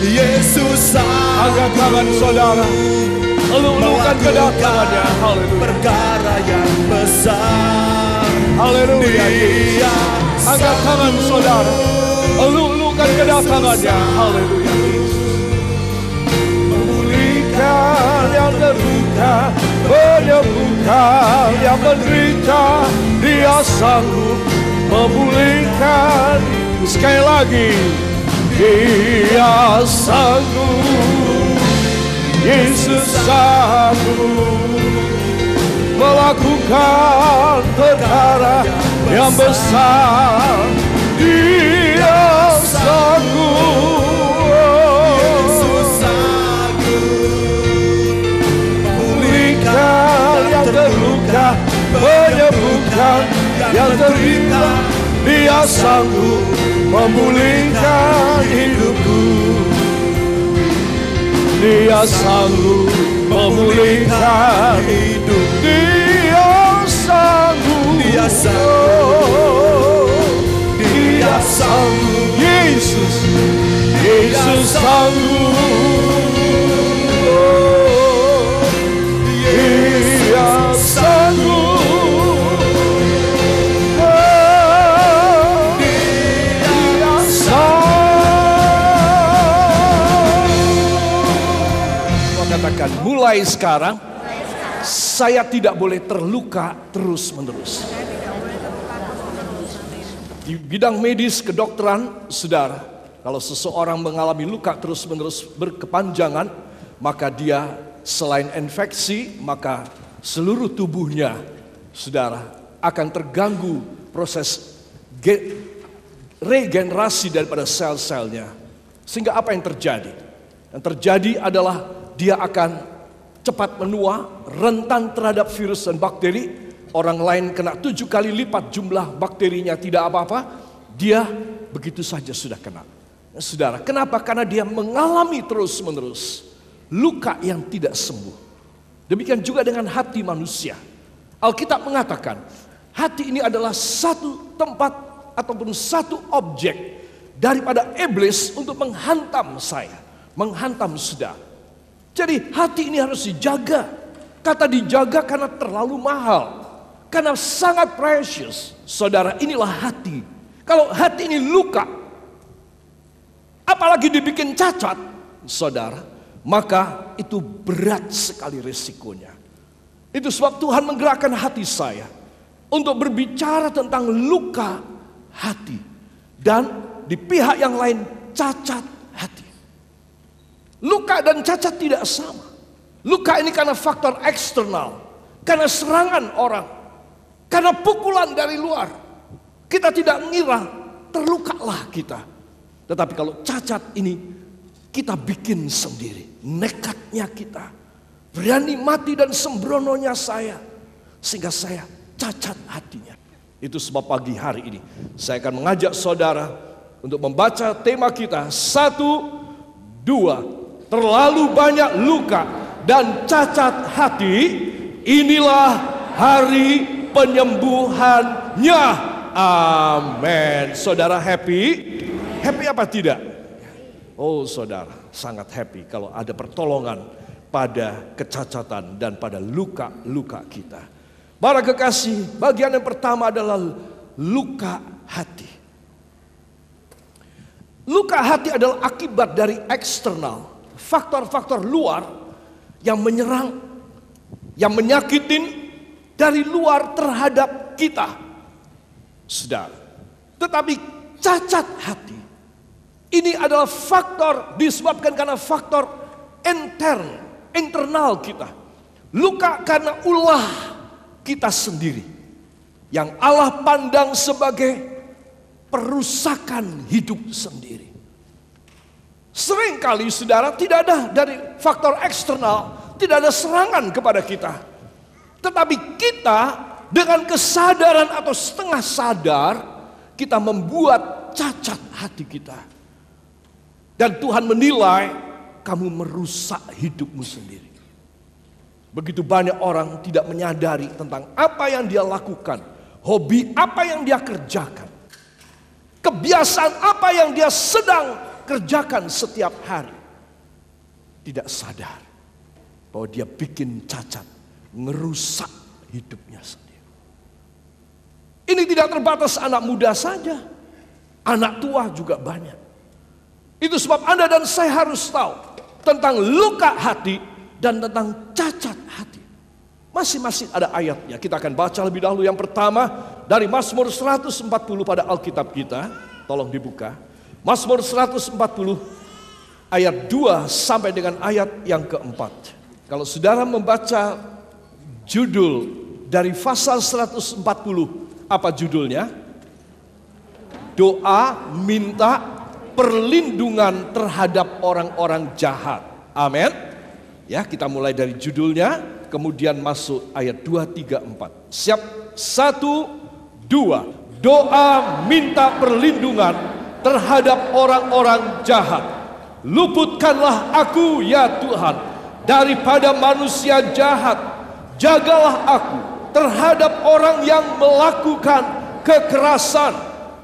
Yesus Angkat tangan saudara, eluk-elukan kedatangannya. Haleluya. Perkara yang besar. Haleluya. Angkat tangan saudara, eluk-elukan kedatangannya. Haleluya. Memulihkan yang terluka, menyembuhkan yang menderita. Dia sanggup memulihkan. Sekali lagi, Dia sanggup. Yesus sanggup melakukan perkara yang besar. Dia sanggup. Yesus sanggup Memulihkan yang terluka, menyembuhkan yang terluka. Dia sanggup memulihkan hidupku. Dia sanggup memulihkan hidup. Dia sanggup. Dia sanggup. Dia sanggup. Yesus sanggup. Dia sanggup. Katakan, mulai sekarang saya tidak boleh terluka terus-menerus. Di bidang medis kedokteran, saudara, kalau seseorang mengalami luka terus-menerus berkepanjangan, maka dia selain infeksi, maka seluruh tubuhnya, saudara, akan terganggu proses regenerasi daripada sel-selnya. Sehingga apa yang terjadi? Yang terjadi adalah dia akan cepat menua, rentan terhadap virus dan bakteri. Orang lain kena 7 kali lipat jumlah bakterinya, tidak apa-apa. Dia begitu saja sudah kena. Saudara, kenapa? Karena dia mengalami terus-menerus luka yang tidak sembuh. Demikian juga dengan hati manusia. Alkitab mengatakan, hati ini adalah satu tempat ataupun satu objek daripada iblis untuk menghantam saya, menghantam saudara. Jadi hati ini harus dijaga. Kata dijaga karena terlalu mahal, karena sangat precious. Saudara, inilah hati. Kalau hati ini luka, apalagi dibikin cacat, saudara, maka itu berat sekali resikonya. Itu sebab Tuhan menggerakkan hati saya untuk berbicara tentang luka hati. Dan di pihak yang lain, cacat hati. Luka dan cacat tidak sama. Luka ini karena faktor eksternal, karena serangan orang, karena pukulan dari luar. Kita tidak mengira, terlukalah kita. Tetapi kalau cacat ini kita bikin sendiri, nekatnya kita, berani mati dan sembrononya saya, sehingga saya cacat hatinya. Itu sebab pagi hari ini saya akan mengajak saudara untuk membaca tema kita, 1, 2. Terlalu banyak luka dan cacat hati, inilah hari penyembuhannya. Amin. Saudara happy? Happy apa tidak? Oh saudara, sangat happy kalau ada pertolongan pada kecacatan dan pada luka-luka kita. Para kekasih, bagian yang pertama adalah luka hati. Luka hati adalah akibat dari eksternal. Faktor-faktor luar yang menyerang, yang menyakitin dari luar terhadap kita, saudara. Tetapi cacat hati ini adalah faktor disebabkan karena faktor internal kita. Luka karena ulah kita sendiri yang Allah pandang sebagai perusakan hidup sendiri. Seringkali saudara tidak ada dari faktor eksternal, tidak ada serangan kepada kita. Tetapi kita dengan kesadaran atau setengah sadar, kita membuat cacat hati kita. Dan Tuhan menilai kamu merusak hidupmu sendiri. Begitu banyak orang tidak menyadari tentang apa yang dia lakukan, hobi apa yang dia kerjakan, kebiasaan apa yang dia sedang kerjakan setiap hari, tidak sadar bahwa dia bikin cacat, ngerusak hidupnya sendiri. Ini tidak terbatas anak muda saja, anak tua juga banyak. Itu sebab Anda dan saya harus tahu tentang luka hati dan tentang cacat hati. Masing-masing ada ayatnya. Kita akan baca lebih dahulu yang pertama dari Mazmur 140 pada Alkitab kita. Tolong dibuka. Mazmur 140 ayat 2 sampai dengan ayat yang keempat. Kalau saudara membaca judul dari pasal 140, apa judulnya? Doa minta perlindungan terhadap orang-orang jahat. Amin. Ya, kita mulai dari judulnya, kemudian masuk ayat 2, 3, 4. Siap? 1, 2. Doa minta perlindungan terhadap orang-orang jahat. Luputkanlah aku ya Tuhan daripada manusia jahat. Jagalah aku terhadap orang yang melakukan kekerasan,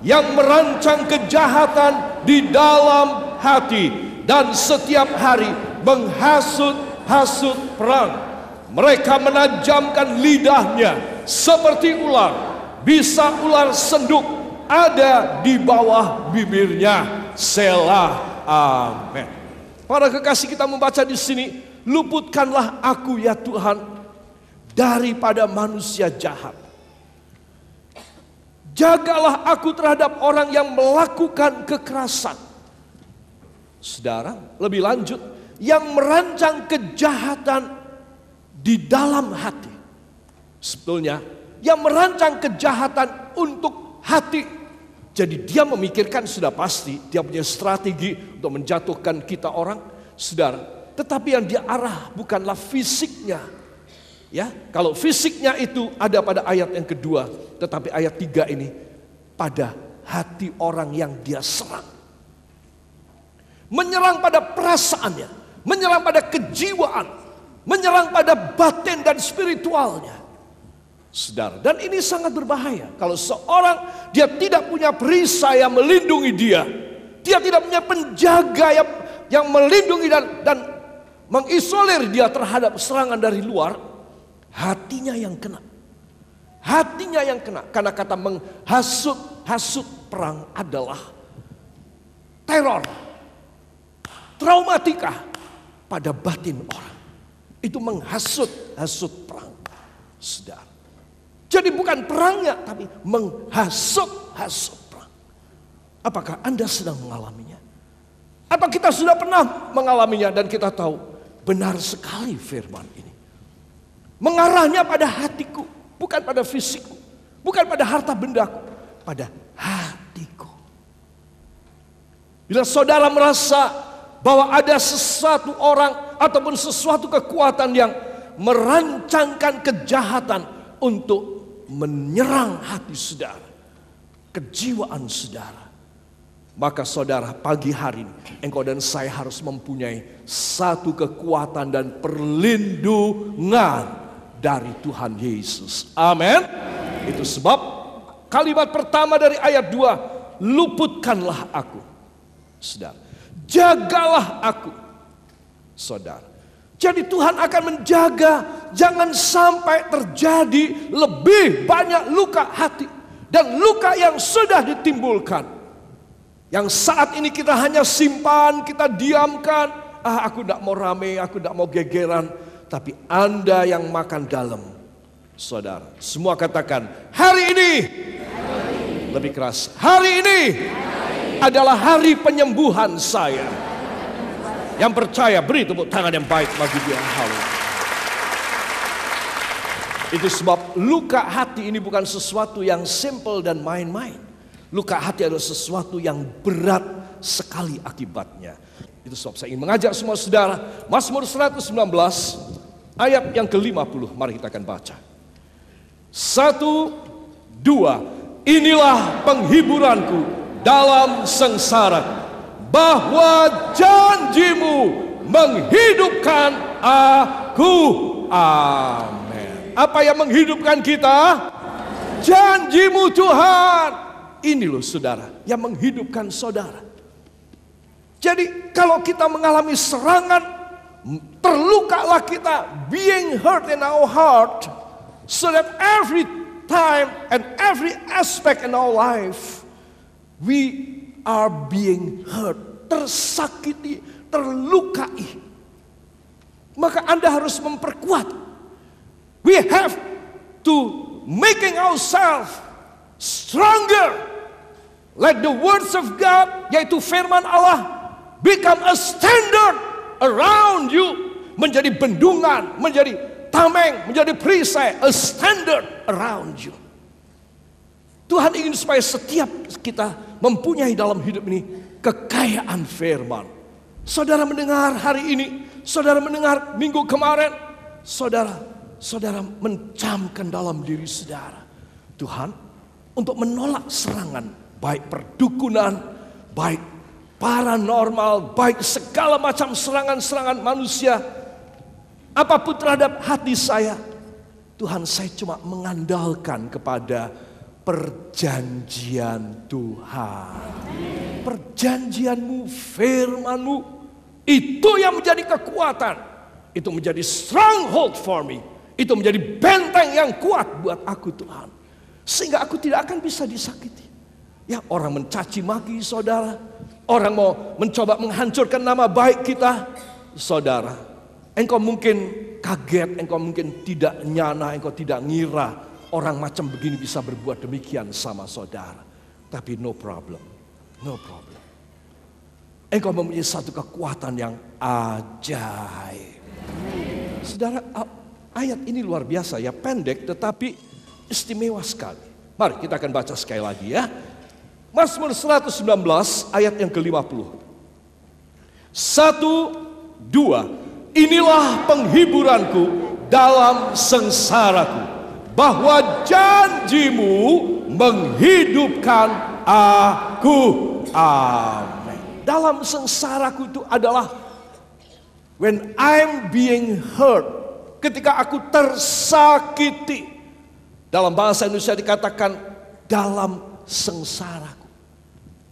yang merancang kejahatan di dalam hati, dan setiap hari menghasut-hasut perang. Mereka menajamkan lidahnya seperti ular, bisa ular senduk ada di bawah bibirnya. Selah. Amin. Para kekasih, kita membaca di sini, luputkanlah aku ya Tuhan daripada manusia jahat. Jagalah aku terhadap orang yang melakukan kekerasan. Saudara, lebih lanjut, yang merancang kejahatan di dalam hati. Sebetulnya yang merancang kejahatan untuk hati. Jadi dia memikirkan sudah pasti, dia punya strategi untuk menjatuhkan kita orang, saudara. Tetapi yang dia arah bukanlah fisiknya. Ya, kalau fisiknya itu ada pada ayat yang kedua, tetapi ayat 3 ini pada hati orang yang dia serang. Menyerang pada perasaannya, menyerang pada kejiwaan, menyerang pada batin dan spiritualnya. Saudara, dan ini sangat berbahaya. Kalau seorang dia tidak punya perisai yang melindungi dia, dia tidak punya penjaga yang melindungi dan mengisolir dia terhadap serangan dari luar, hatinya yang kena. Hatinya yang kena. Karena kata menghasut perang adalah teror, traumatika pada batin orang. Itu menghasut perang, saudara. Jadi bukan perangnya, tapi menghasut perang. Apakah Anda sedang mengalaminya? Apa kita sudah pernah mengalaminya dan kita tahu benar sekali firman ini. Mengarahnya pada hatiku, bukan pada fisikku, bukan pada harta bendaku, pada hatiku. Bila saudara merasa bahwa ada sesuatu orang ataupun sesuatu kekuatan yang merancangkan kejahatan untuk menyerang hati saudara, kejiwaan saudara, maka saudara, pagi hari ini engkau dan saya harus mempunyai satu kekuatan dan perlindungan dari Tuhan Yesus. Amin. Itu sebab kalimat pertama dari ayat 2, luputkanlah aku. Saudara, jagalah aku. Saudara, jadi Tuhan akan menjaga jangan sampai terjadi lebih banyak luka hati dan luka yang sudah ditimbulkan, yang saat ini kita hanya simpan, kita diamkan. Aku tidak mau rame, aku tidak mau gegeran. Tapi Anda yang makan dalam, saudara, semua katakan hari ini, lebih keras, hari ini adalah hari penyembuhan saya. Yang percaya beri tepuk tangan yang baik bagi dia. Itu sebab luka hati ini bukan sesuatu yang simple dan main-main. Luka hati adalah sesuatu yang berat sekali akibatnya. Itu sebab saya ingin mengajak semua saudara, Mazmur 119 ayat yang ke-50. Mari kita akan baca. 1, 2. Inilah penghiburanku dalam sengsara, bahwa janjimu menghidupkan aku. Amin. Apa yang menghidupkan kita? Janjimu Tuhan. Ini loh saudara, yang menghidupkan saudara. Jadi kalau kita mengalami serangan, terlukalah kita, being hurt in our heart, so that every time and every aspect in our life, we are being hurt, tersakiti, terlukai. Maka Anda harus memperkuat. We have to making ourselves stronger. Let the words of God, yaitu firman Allah, become a standard around you. Menjadi bendungan, menjadi tameng, menjadi perisai. A standard around you. Tuhan ingin supaya setiap kita mempunyai dalam hidup ini kekayaan firman. Saudara mendengar hari ini, saudara mendengar minggu kemarin, saudara mencamkan dalam diri saudara, Tuhan, untuk menolak serangan, baik perdukunan, baik paranormal, baik segala macam serangan-serangan manusia, apapun terhadap hati saya, Tuhan, saya cuma mengandalkan kepada perjanjian Tuhan. Perjanjian-Mu, firman-Mu, itu yang menjadi kekuatan. Itu menjadi stronghold for me. Itu menjadi benteng yang kuat buat aku, Tuhan. Sehingga aku tidak akan bisa disakiti. Ya, orang mencaci maki saudara, orang mau mencoba menghancurkan nama baik kita, saudara, engkau mungkin kaget, engkau mungkin tidak nyana, engkau tidak ngira orang macam begini bisa berbuat demikian sama saudara. Tapi no problem, no problem. Engkau mempunyai satu kekuatan yang ajaib. Saudara, ayat ini luar biasa ya, pendek tetapi istimewa sekali. Mari kita akan baca sekali lagi ya. Mazmur 119 ayat yang ke-50. 1, 2. Inilah penghiburanku dalam sengsaraku, bahwa janji-Mu menghidupkan aku. Amin. Dalam sengsaraku itu adalah when I'm being hurt, ketika aku tersakiti. Dalam bahasa Indonesia dikatakan dalam sengsaraku.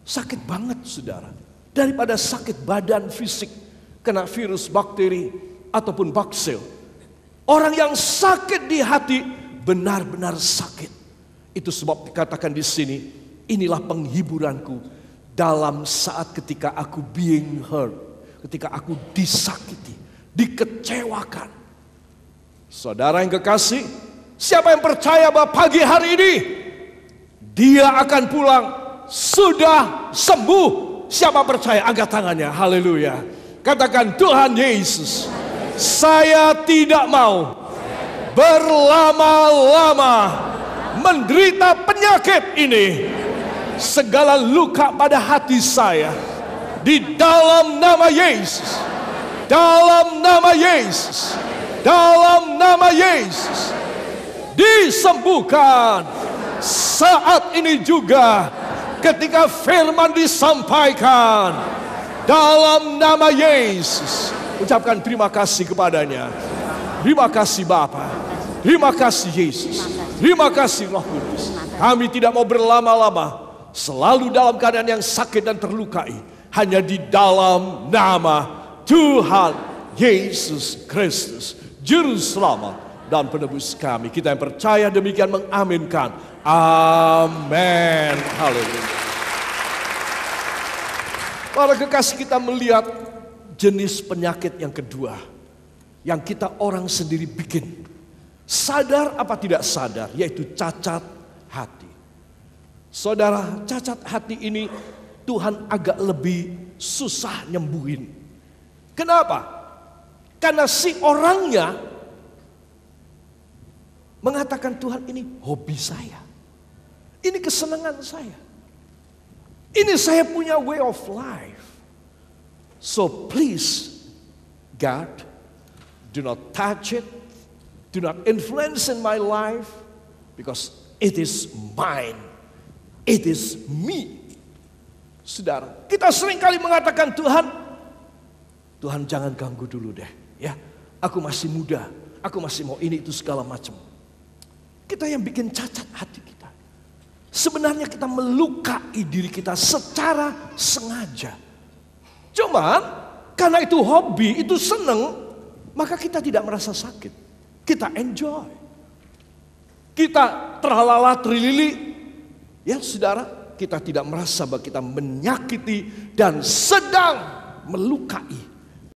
Sakit banget saudara. Daripada sakit badan fisik, kena virus, bakteri, ataupun baksil. Orang yang sakit di hati benar-benar sakit. Itu sebab dikatakan di sini, inilah penghiburanku dalam saat ketika aku being hurt, ketika aku disakiti, dikecewakan. Saudara yang kekasih, siapa yang percaya bahwa pagi hari ini dia akan pulang sudah sembuh? Siapa percaya? Angkat tangannya. Haleluya. Katakan, Tuhan Yesus, saya tidak mau berlama-lama menderita penyakit ini. Segala luka pada hati saya, di dalam nama Yesus, dalam nama Yesus, dalam nama Yesus, disembuhkan. Saat ini juga ketika firman disampaikan, dalam nama Yesus, ucapkan terima kasih kepadanya. Terima kasih Bapa, terima kasih Yesus, terima kasih Roh Kudus. Kami tidak mau berlama-lama selalu dalam keadaan yang sakit dan terlukai, hanya di dalam nama Tuhan Yesus Kristus, Juru Selamat dan Penebus kami. Kita yang percaya demikian mengaminkan. Amin. Haleluya. Para kekasih, kita melihat jenis penyakit yang kedua yang kita orang sendiri bikin. Sadar apa tidak sadar, yaitu cacat hati. Saudara, cacat hati ini Tuhan agak lebih susah nyembuhin. Kenapa? Karena si orangnya mengatakan, Tuhan, ini hobi saya. Ini kesenangan saya. Ini saya punya way of life. So please, God, do not touch it. Do not influence in my life. Because it is mine. It is me. Saudara, kita seringkali mengatakan, Tuhan jangan ganggu dulu deh. Ya, aku masih muda. Aku masih mau ini itu segala macam. Kita yang bikin cacat hati kita. Sebenarnya kita melukai diri kita secara sengaja. Cuman karena itu hobi, itu seneng, maka kita tidak merasa sakit. Kita enjoy. Kita terhalala, terilili. Ya saudara, kita tidak merasa bahwa kita menyakiti dan sedang melukai